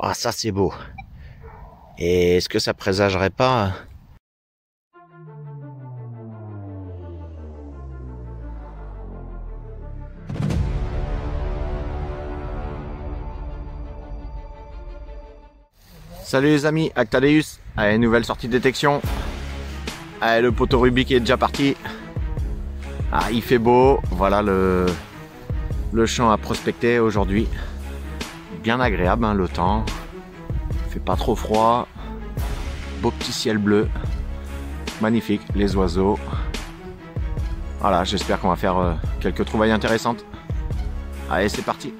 Ah, ça c'est beau. Et est-ce que ça présagerait pas... Salut les amis, Actadeus. Allez, nouvelle sortie de détection. Allez, le poteau Rubik est déjà parti. Ah, il fait beau. Voilà le champ à prospecter aujourd'hui. Bien agréable hein, le temps. Il fait pas trop froid. Beau petit ciel bleu. Magnifique, les oiseaux. Voilà, j'espère qu'on va faire quelques trouvailles intéressantes. Allez, c'est parti.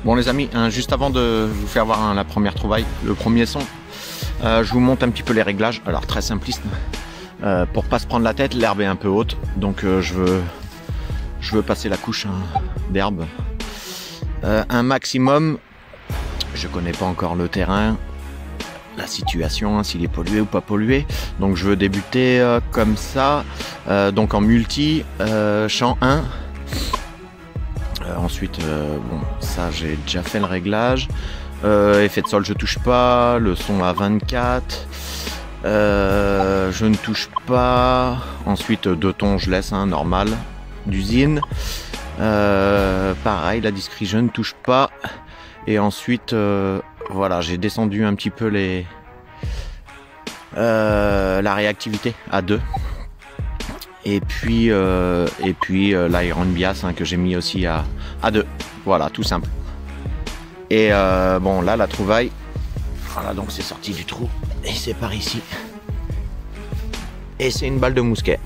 Bon les amis, hein, juste avant de vous faire voir la première trouvaille, le premier son, je vous montre un petit peu les réglages. Alors très simpliste, pour pas se prendre la tête, l'herbe est un peu haute, donc je veux passer la couche hein, d'herbe. Un maximum, je connais pas encore le terrain, la situation, hein, s'il est pollué ou pas pollué, donc je veux débuter comme ça, donc en multi, champ 1. Ensuite, bon, ça j'ai déjà fait le réglage. Effet de sol, je touche pas. Le son à 24. Je ne touche pas. Ensuite, 2 tons, je laisse, hein, normal, d'usine. Pareil, la discrete, je ne touche pas. Et ensuite, voilà, j'ai descendu un petit peu la réactivité à 2. Et puis l'Iron Bias hein, que j'ai mis aussi à 2. Voilà, tout simple. Et bon, là, la trouvaille. Voilà, donc c'est sorti du trou. Et c'est par ici. Et c'est une balle de mousquet.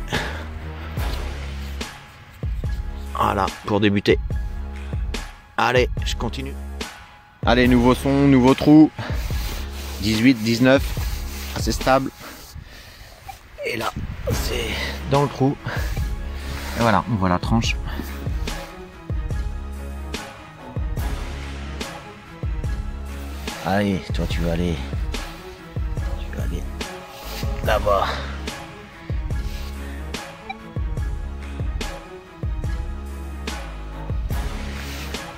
Voilà, pour débuter. Allez, je continue. Allez, nouveau son, nouveau trou. 18, 19. Assez stable. Et là, c'est dans le trou. Et voilà, on voit la tranche. Allez, toi tu vas aller là-bas.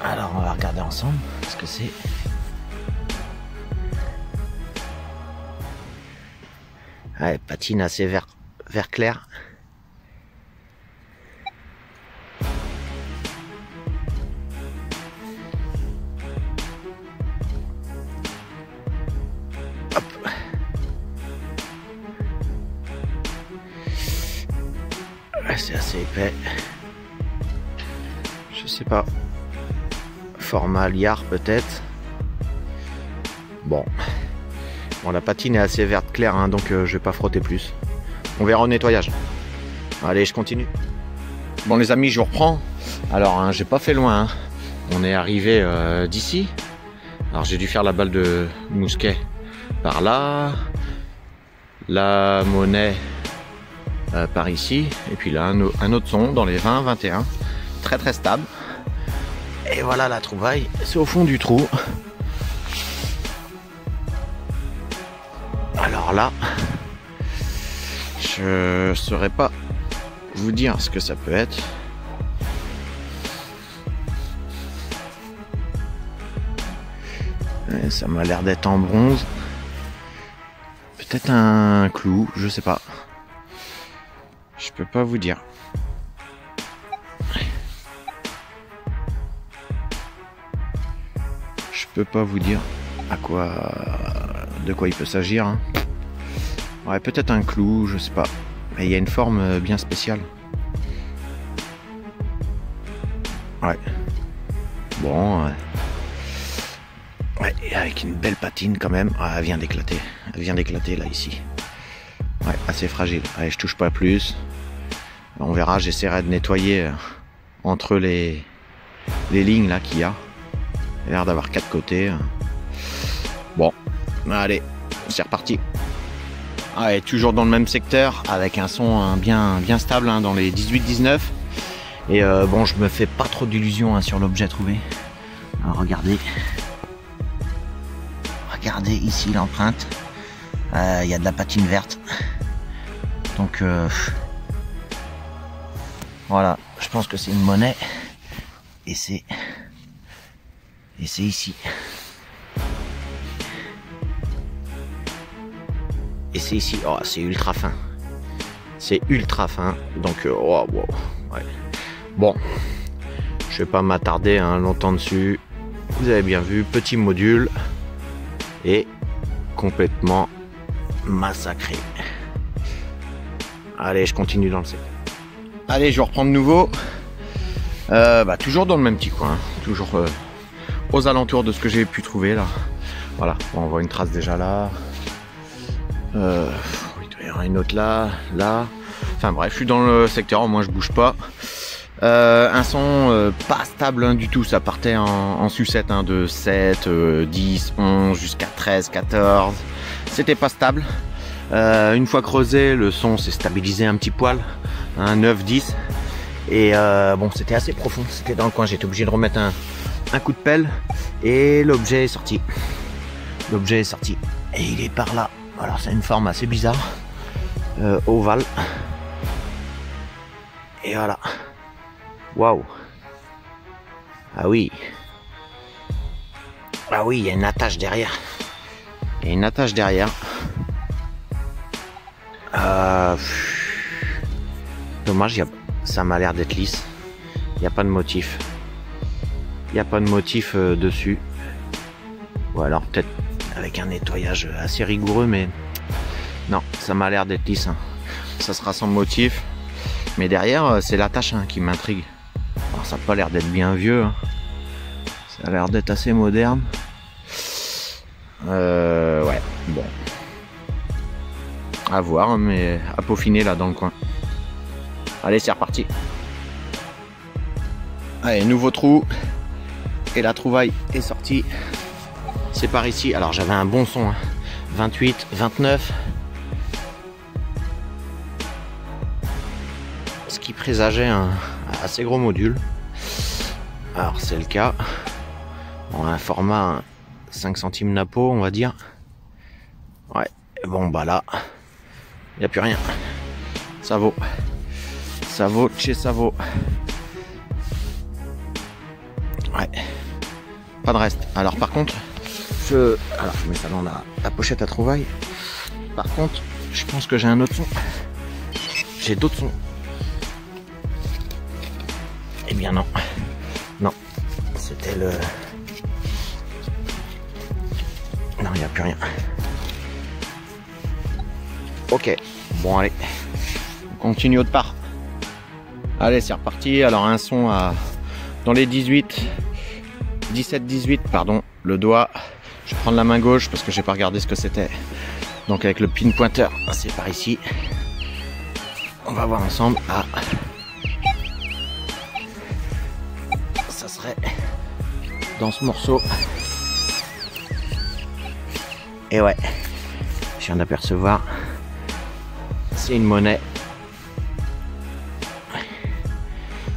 Alors on va regarder ensemble ce que c'est. Ouais, patine assez vert clair. Hop. Ouais, c'est assez épais. Je sais pas. Format liard peut-être. Bon, la patine est assez verte claire, hein, donc je vais pas frotter plus. On verra au nettoyage. Allez, je continue. Bon les amis, je reprends. Alors, hein, j'ai pas fait loin. Hein. On est arrivé d'ici. Alors j'ai dû faire la balle de mousquet par là. La monnaie par ici. Et puis là, un autre son dans les 20, 21. Très très stable. Et voilà la trouvaille. C'est au fond du trou. Alors là, je saurais pas vous dire ce que ça peut être. Ça m'a l'air d'être en bronze. Peut-être un clou, je sais pas. Je peux pas vous dire. Je peux pas vous dire de quoi il peut s'agir. Hein. Ouais, peut-être un clou, je sais pas. Mais il y a une forme bien spéciale. Ouais. Bon. Ouais, avec une belle patine quand même. Ah, elle vient d'éclater. Elle vient d'éclater là, ici. Ouais, assez fragile. Allez, je touche pas plus. On verra, j'essaierai de nettoyer entre les lignes là qu'il y a. Il a l'air d'avoir 4 côtés. Bon, allez, c'est reparti. Allez, toujours dans le même secteur, avec un son bien stable hein, dans les 18-19. Et bon, je me fais pas trop d'illusions hein, sur l'objet trouvé. Alors, regardez. Regardez ici l'empreinte. Il y a de la patine verte. Donc, voilà, je pense que c'est une monnaie. Et c'est ici. c'est ici. Oh, c'est ultra fin. C'est ultra fin. Donc, oh, wow. Ouais. Bon, je vais pas m'attarder hein, longtemps dessus. Vous avez bien vu, petit module et complètement massacré. Allez, je continue dans le secteur. Allez, je reprends de nouveau. Toujours dans le même petit coin, toujours aux alentours de ce que j'ai pu trouver là. Voilà, bon, on voit une trace déjà là. Il doit y avoir une autre là, là. Enfin bref, je suis dans le secteur, au moins je bouge pas. Un son pas stable hein, du tout, ça partait en sucette hein, de 7, 10, 11 jusqu'à 13, 14. C'était pas stable. Une fois creusé, le son s'est stabilisé un petit poil, hein, 9, 10. Et bon, c'était assez profond, c'était dans le coin, j'étais obligé de remettre un coup de pelle et l'objet est sorti. L'objet est sorti et il est par là. Alors c'est une forme assez bizarre, ovale. Et voilà. Waouh. Ah oui. Ah oui, il y a une attache derrière. Il y a une attache derrière. Dommage, ça m'a l'air d'être lisse. Il n'y a pas de motif. Il n'y a pas de motif dessus. Ou alors peut-être avec un nettoyage assez rigoureux, mais non, ça m'a l'air d'être lisse. Hein. Ça sera sans motif. Mais derrière, c'est l'attache hein, qui m'intrigue. Alors ça n'a pas l'air d'être bien vieux. Hein. Ça a l'air d'être assez moderne. Ouais, bon. À voir, mais à peaufiner là dans le coin. Allez, c'est reparti. Allez, nouveau trou. Et la trouvaille est sortie. C'est par ici. Alors j'avais un bon son. Hein. 28, 29. Ce qui présageait un assez gros module. Alors c'est le cas. Bon, un format 5 centimes napo, on va dire. Ouais. Bon bah là, il n'y a plus rien. Ça vaut. Ça vaut chez ça vaut. Ouais. Pas de reste. Alors par contre, je mets ça dans la pochette à trouvailles. Par contre, je pense que j'ai un autre son. J'ai d'autres sons. Eh bien non. Non. C'était le... Non, il n'y a plus rien. Ok. Bon, allez. On continue autre part. Allez, c'est reparti. Alors, un son dans les 17-18, pardon, le doigt. Je vais prendre la main gauche parce que j'ai pas regardé ce que c'était. Donc, avec le pin pointeur, c'est par ici. On va voir ensemble. Ah. Ça serait dans ce morceau. Et ouais, je viens d'apercevoir. C'est une monnaie.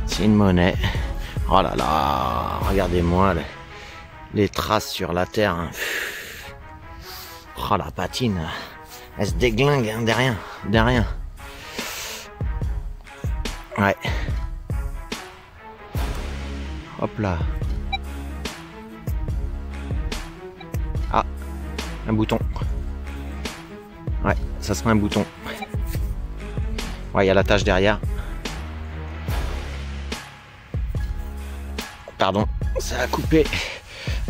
C'est une monnaie. Oh là là, regardez-moi les traces sur la terre. Hein. Oh la patine, elle se déglingue hein, derrière. Ouais. Hop là. Ah, un bouton. Ouais, ça sera un bouton. Ouais, il y a la tâche derrière. Pardon, ça a coupé.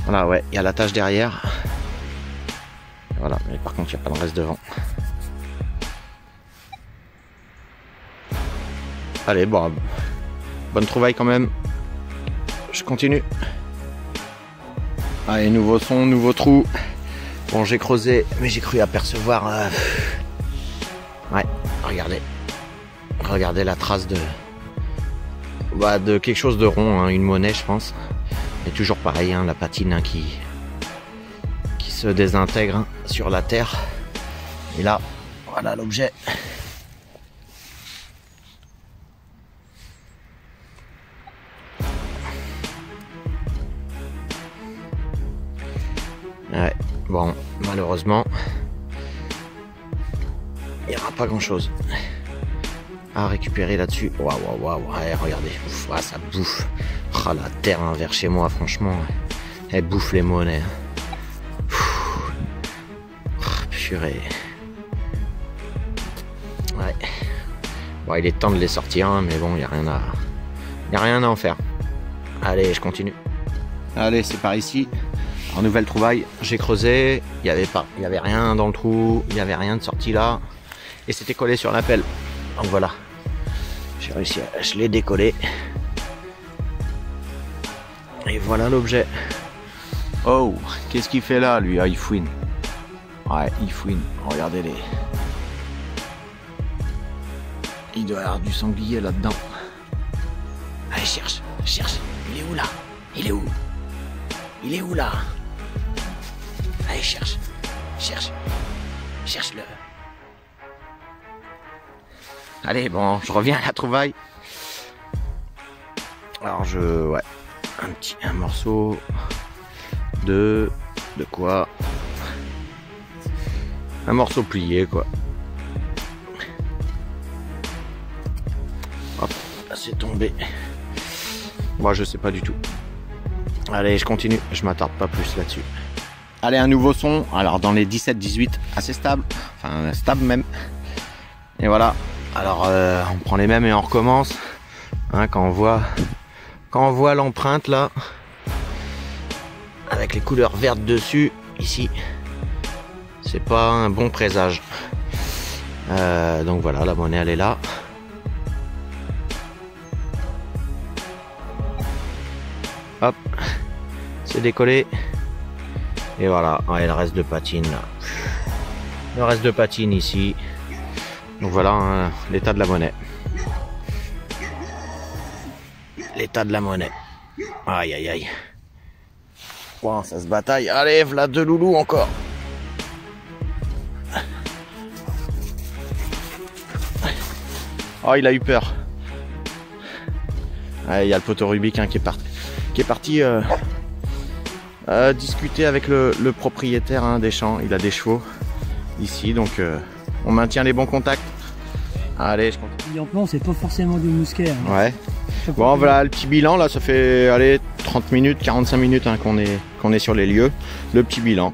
Voilà, ouais, il y a la tâche derrière. Voilà, mais par contre, il n'y a pas de reste devant. Allez, bon, bonne trouvaille quand même. Je continue. Allez, nouveau son, nouveau trou. Bon, j'ai creusé, mais j'ai cru apercevoir... Ouais, regardez. Regardez la trace de quelque chose de rond, hein, une monnaie, je pense. Et toujours pareil, hein, la patine hein, qui se désintègre hein, sur la terre. Et là, voilà l'objet. Ouais, bon, malheureusement, il n'y aura pas grand chose à récupérer là-dessus. Waouh, waouh, waouh, ouais, regardez, ouf, ouais, ça bouffe. Oh, la terre hein, vers chez moi, franchement, elle bouffe les monnaies. Oh, purée. Bon, il est temps de les sortir, hein, mais bon, il n'y a rien à en faire. Allez, je continue. Allez, c'est par ici. En nouvelle trouvaille, j'ai creusé, il y avait rien dans le trou, il n'y avait rien de sorti là, et c'était collé sur la pelle. Donc voilà, j'ai réussi je l'ai décollé. Et voilà l'objet. Oh, qu'est-ce qu'il fait là, lui? Ah, il fouine. Ouais, il fouine. Regardez-les. Il doit y avoir du sanglier là-dedans. Allez, cherche. Il est où là? Il est où là? Allez, cherche-le. Allez, bon, je reviens à la trouvaille. Alors ouais, un morceau de quoi? Un morceau plié, quoi. Hop, c'est tombé. Moi, je sais pas du tout. Allez, je continue, je m'attarde pas plus là-dessus. Allez, un nouveau son, alors dans les 17-18, assez stable, enfin stable même. Et voilà, alors on prend les mêmes et on recommence. Hein, quand on voit l'empreinte là, avec les couleurs vertes dessus, ici, c'est pas un bon présage. Donc voilà, la monnaie elle est là. Hop, c'est décollé. Et voilà, ouais, le reste de patine là. Le reste de patine ici. Donc voilà hein, l'état de la monnaie. L'état de la monnaie. Aïe aïe aïe. Wow, ça se bataille. Allez, voilà deux loulous encore. Oh, il a eu peur. Il y a le poteau Rubik hein, qui est parti discuter avec le propriétaire hein, des champs. Il a des chevaux ici, donc on maintient les bons contacts. Allez, je continue. En plan, c'est pas forcément du mousquet. Hein. Ouais. Bon, voilà le petit bilan là, ça fait allez 30 minutes, 45 minutes hein, qu'on est sur les lieux. Le petit bilan.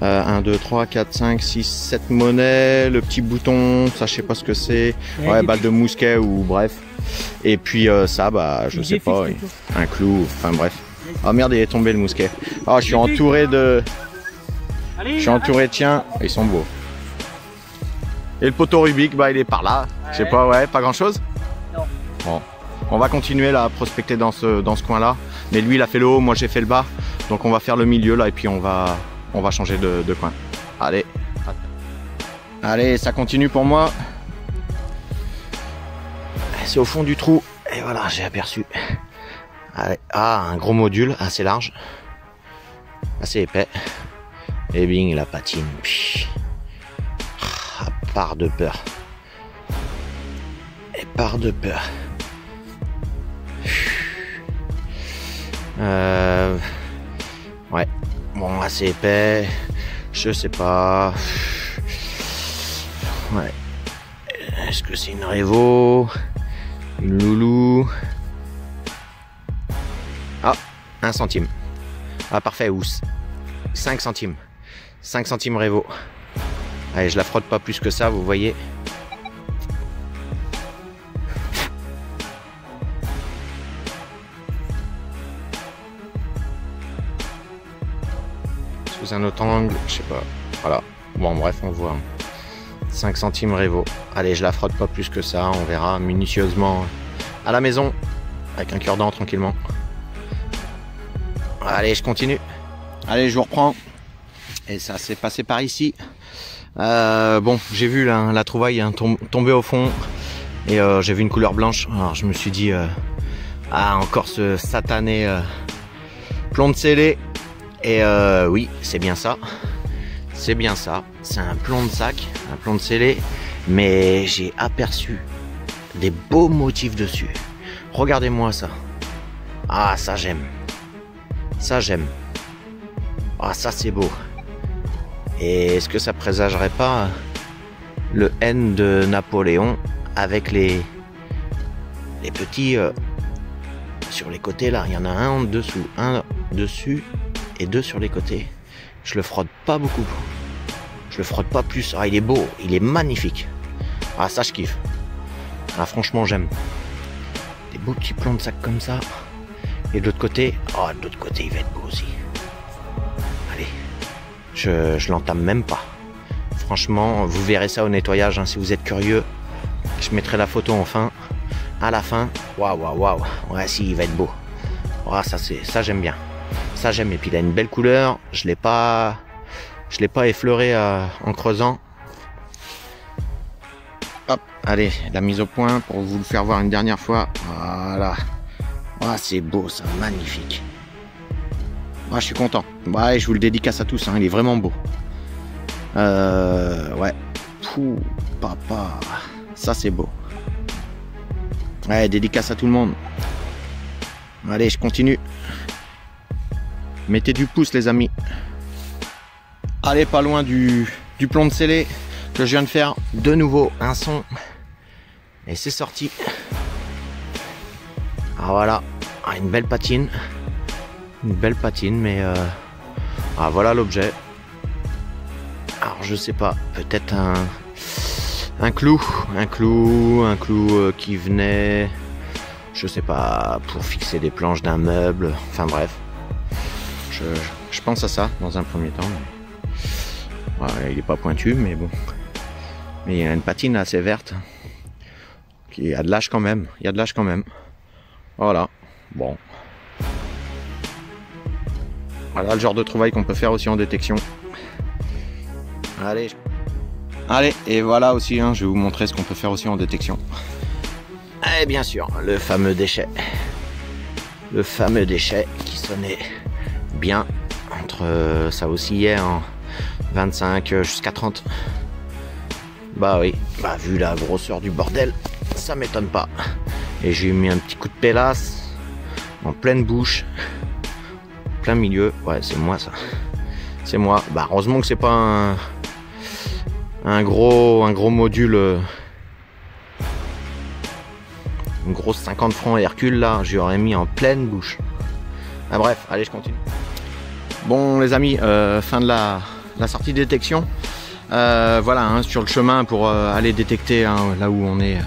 1, 2, 3, 4, 5, 6, 7 monnaies, le petit bouton, ça je sais pas ce que c'est, ouais, balle de mousquet ou bref. Et puis ça, bah je sais pas, un clou, enfin bref. Oh merde, il est tombé le mousquet. Oh, je suis entouré de... Je suis entouré de chiens, ils sont beaux. Et le poteau Rubik, bah il est par là, je sais pas, ouais, pas grand chose. Non. Bon, on va continuer là à prospecter dans ce coin là. Mais lui il a fait le haut, moi j'ai fait le bas. Donc on va faire le milieu là et puis on va changer de coin. Allez. Allez, ça continue pour moi. C'est au fond du trou. Et voilà, j'ai aperçu. Allez. Ah, un gros module assez large. Assez épais. Et bing, la patine. Ah, part de peur. Et part de peur. Ouais. Bon, assez épais. Je sais pas. Ouais. Est-ce que c'est une Révo? Une Loulou? Ah, 1 centime. Ah, parfait. Ou 5 centimes. 5 centimes Révo. Allez, je la frotte pas plus que ça, vous voyez. Sous un autre angle, je sais pas. Voilà. Bon, bref, on voit. 5 centimes Révo. Allez, je la frotte pas plus que ça. On verra minutieusement à la maison. Avec un cure-dent tranquillement. Allez, je continue. Allez, je vous reprends. Et ça s'est passé par ici. Bon, j'ai vu la trouvaille hein, tomber au fond. Et j'ai vu une couleur blanche. Alors je me suis dit, ah, encore ce satané plomb de scellé. Et oui, c'est bien ça. C'est bien ça. C'est un plomb de sac, un plomb de scellé. Mais j'ai aperçu des beaux motifs dessus. Regardez-moi ça. Ah, ça j'aime. Ça j'aime. Ah, ça c'est beau. Et est-ce que ça présagerait pas le N de Napoléon avec les petits sur les côtés là? Il y en a un en dessous, un dessus et deux sur les côtés. Je le frotte pas beaucoup. Je le frotte pas plus. Ah, il est beau, il est magnifique. Ah, ça je kiffe. Ah, franchement, j'aime. Des beaux petits plans de sac comme ça. Et de l'autre côté, oh, de l'autre côté, il va être beau aussi. Allez, je l'entame même pas. Franchement, vous verrez ça au nettoyage, hein, si vous êtes curieux. Je mettrai la photo enfin. À la fin, waouh, waouh, waouh. Ouais, si, il va être beau. Oh, ça j'aime bien. Ça j'aime. Et puis il a une belle couleur. Je l'ai pas effleuré en creusant. Hop, allez, la mise au point pour vous le faire voir une dernière fois. Voilà. Ah, c'est beau, ça, magnifique. Ah, je suis content. Ouais, je vous le dédicace à tous, hein, il est vraiment beau. Ouais. Pouh, papa. Ça, c'est beau. Ouais, dédicace à tout le monde. Allez, je continue. Mettez du pouce, les amis. Allez, pas loin du plomb de scellé que je viens de faire. De nouveau, un son. Et c'est sorti. Ah, voilà. Ah, une belle patine. Une belle patine, mais... Ah, voilà l'objet. Alors, je sais pas. Peut-être un clou qui venait, je sais pas, pour fixer des planches d'un meuble. Enfin bref, je pense à ça dans un premier temps. Mais... Ouais, il est pas pointu, mais bon. Mais il y a une patine assez verte qui a de l'âge quand même. Il y a de l'âge quand même. Voilà. Bon. Voilà le genre de trouvaille qu'on peut faire aussi en détection. Allez. Allez, et voilà aussi, hein, je vais vous montrer ce qu'on peut faire aussi en détection. Et bien sûr, le fameux déchet. Le fameux déchet qui sonnait bien. Entre, ça oscillait en 25 jusqu'à 30. Bah oui, bah vu la grosseur du bordel, ça m'étonne pas. Et j'ai mis un petit coup de pélasse en pleine bouche, plein milieu. Ouais, c'est moi ça. C'est moi. Bah heureusement que c'est pas un gros module, une grosse 50 francs Hercule là, j'y aurais mis en pleine bouche. Ah bref, allez, je continue. Bon les amis, fin de la sortie de détection. Voilà, hein, sur le chemin pour aller détecter, hein, là où on est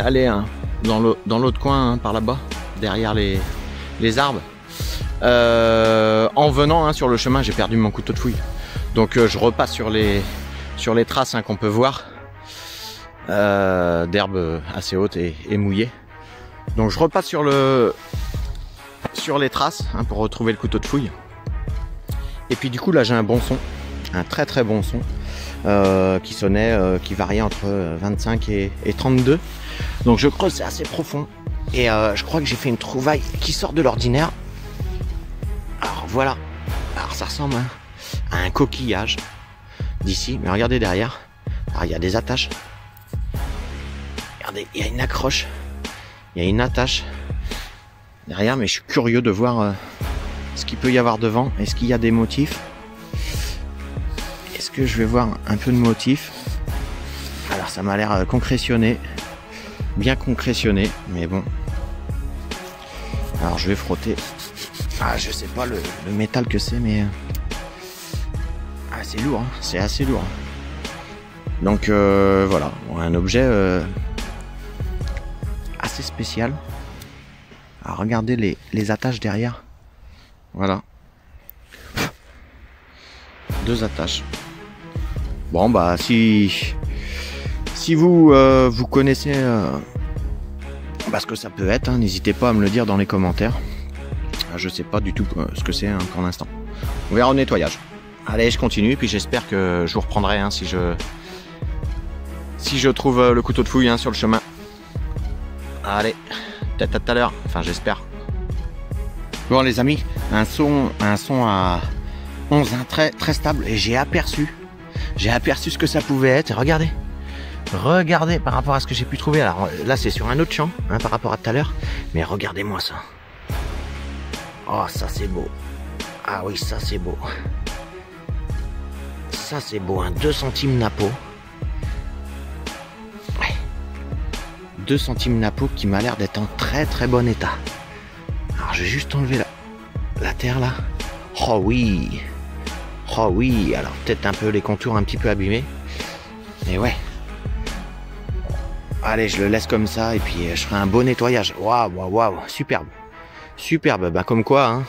allé, hein, dans l'autre coin, hein, par là-bas, derrière les arbres. En venant, hein, sur le chemin, j'ai perdu mon couteau de fouille. Donc je repasse sur les traces, hein, qu'on peut voir, d'herbe assez haute et mouillée. Donc je repasse sur les traces, hein, pour retrouver le couteau de fouille. Et puis du coup là j'ai un bon son, un très très bon son, qui sonnait, qui variait entre 25 et 32. Donc je creuse, c'est assez profond. Et je crois que j'ai fait une trouvaille qui sort de l'ordinaire. Alors voilà, alors ça ressemble, hein, à un coquillage d'ici, mais regardez derrière. Alors il y a des attaches. Regardez, il y a une accroche, il y a une attache derrière, mais je suis curieux de voir ce qu'il peut y avoir devant. Est-ce qu'il y a des motifs? Est-ce que je vais voir un peu de motifs? Alors ça m'a l'air concrétionné, bien concrétionné, mais bon. Alors je vais frotter. Ah, je sais pas le métal que c'est, mais c'est lourd, hein, c'est assez lourd. Donc voilà, un objet assez spécial. Alors regardez les attaches derrière. Voilà. 2 attaches. Bon bah si vous vous connaissez ce que ça peut être, hein, n'hésitez pas à me le dire dans les commentaires. Je sais pas du tout ce que c'est, hein, pour l'instant. On verra au nettoyage. Allez, je continue, puis j'espère que je vous reprendrai, hein, si je trouve le couteau de fouille, hein, sur le chemin. Allez, peut-être à tout à l'heure. Enfin, j'espère. Bon les amis, un son à 11, hein, très très stable, et j'ai aperçu ce que ça pouvait être. Regardez par rapport à ce que j'ai pu trouver. Alors là c'est sur un autre champ, hein, par rapport à tout à l'heure, mais regardez-moi ça. Oh, ça c'est beau. Ah oui, ça c'est beau. Ça c'est beau, un 2 centimes Napo. Ouais. 2 centimes Napo qui m'a l'air d'être en très très bon état. Alors je vais juste enlever la terre là. Oh oui. Oh oui, alors peut-être un peu les contours un petit peu abîmés. Mais ouais. Allez, je le laisse comme ça et puis je ferai un beau nettoyage. Waouh, waouh, waouh, superbe. Superbe, bah comme quoi, hein.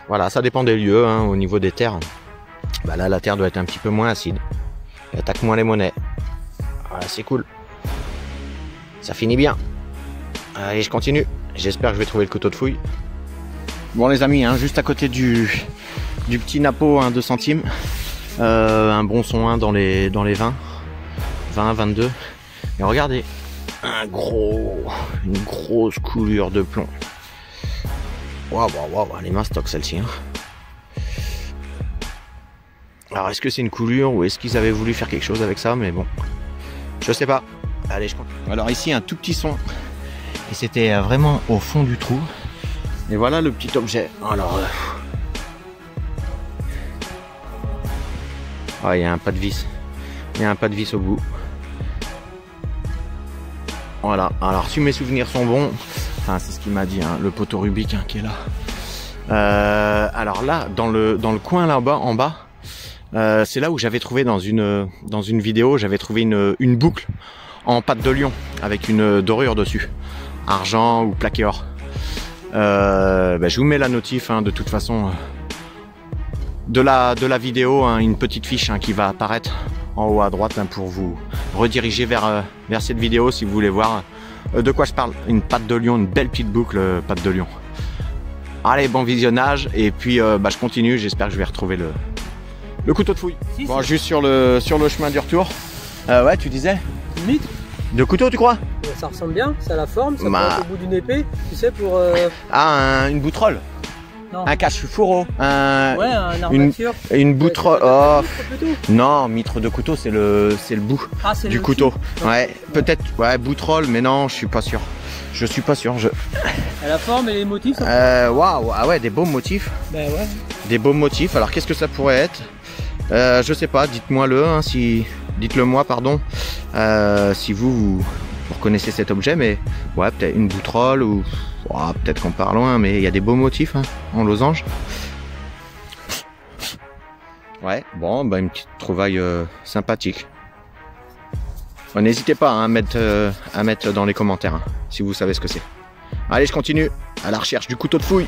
Voilà, ça dépend des lieux, hein, au niveau des terres. Bah là, la terre doit être un petit peu moins acide. Elle attaque moins les monnaies. Voilà, c'est cool. Ça finit bien. Allez, je continue. J'espère que je vais trouver le couteau de fouille. Bon les amis, hein, juste à côté du petit Napo, hein, 2 centimes. Un bon son 1 dans les 20, 22. Et regardez, une grosse coulure de plomb. Waouh, waouh, waouh, elle est mastoc celle-ci. Hein. Alors est-ce que c'est une coulure ou est-ce qu'ils avaient voulu faire quelque chose avec ça, mais bon, je sais pas. Allez, je continue. Alors ici un tout petit son. Et c'était vraiment au fond du trou. Et voilà le petit objet. Alors, il y a un pas de vis. Il y a un pas de vis au bout. Voilà. Alors, si mes souvenirs sont bons, enfin, c'est ce qu'il m'a dit, hein, le poteau Rubik hein, qui est là. Alors là, dans le coin là-bas, en bas, c'est là où j'avais trouvé dans une vidéo, j'avais trouvé une boucle en pâte de lion avec une dorure dessus, argent ou plaqué or. Je vous mets la notif hein, de toute façon de la vidéo, hein, une petite fiche hein, qui va apparaître en haut à droite hein, pour vous rediriger vers cette vidéo si vous voulez voir de quoi je parle. Une pâte de lion, une belle petite boucle pâte de lion. Allez, bon visionnage et puis je continue, j'espère que je vais retrouver le couteau de fouille. Si, bon, juste sur le chemin du retour. Ouais, tu disais limite de couteau, tu crois? Ça ressemble bien, ça a la forme, ça peut être au bout d'une épée, tu sais, pour... une boutrolle. Non. Un cache-fourreau. Ouais, un armature. Une boutrolle. Oh. Non, mitre de couteau, c'est le bout du couteau. Ouais, peut-être, ouais, boutrolle, mais non, je suis pas sûr. Je suis pas sûr. À la forme et les motifs. Waouh, ah ouais, des beaux motifs. Ben ouais. Des beaux motifs. Alors, qu'est-ce que ça pourrait être? Je sais pas. Dites-moi-le, hein, dites-le moi, pardon. Si vous reconnaissez cet objet, mais ouais, peut-être une boutrolle ou peut-être qu'on part loin, mais il y a des beaux motifs hein, en losange. Ouais, bon, une petite trouvaille sympathique. N'hésitez pas hein, à mettre dans les commentaires hein, si vous savez ce que c'est. Allez, je continue à la recherche du couteau de fouille.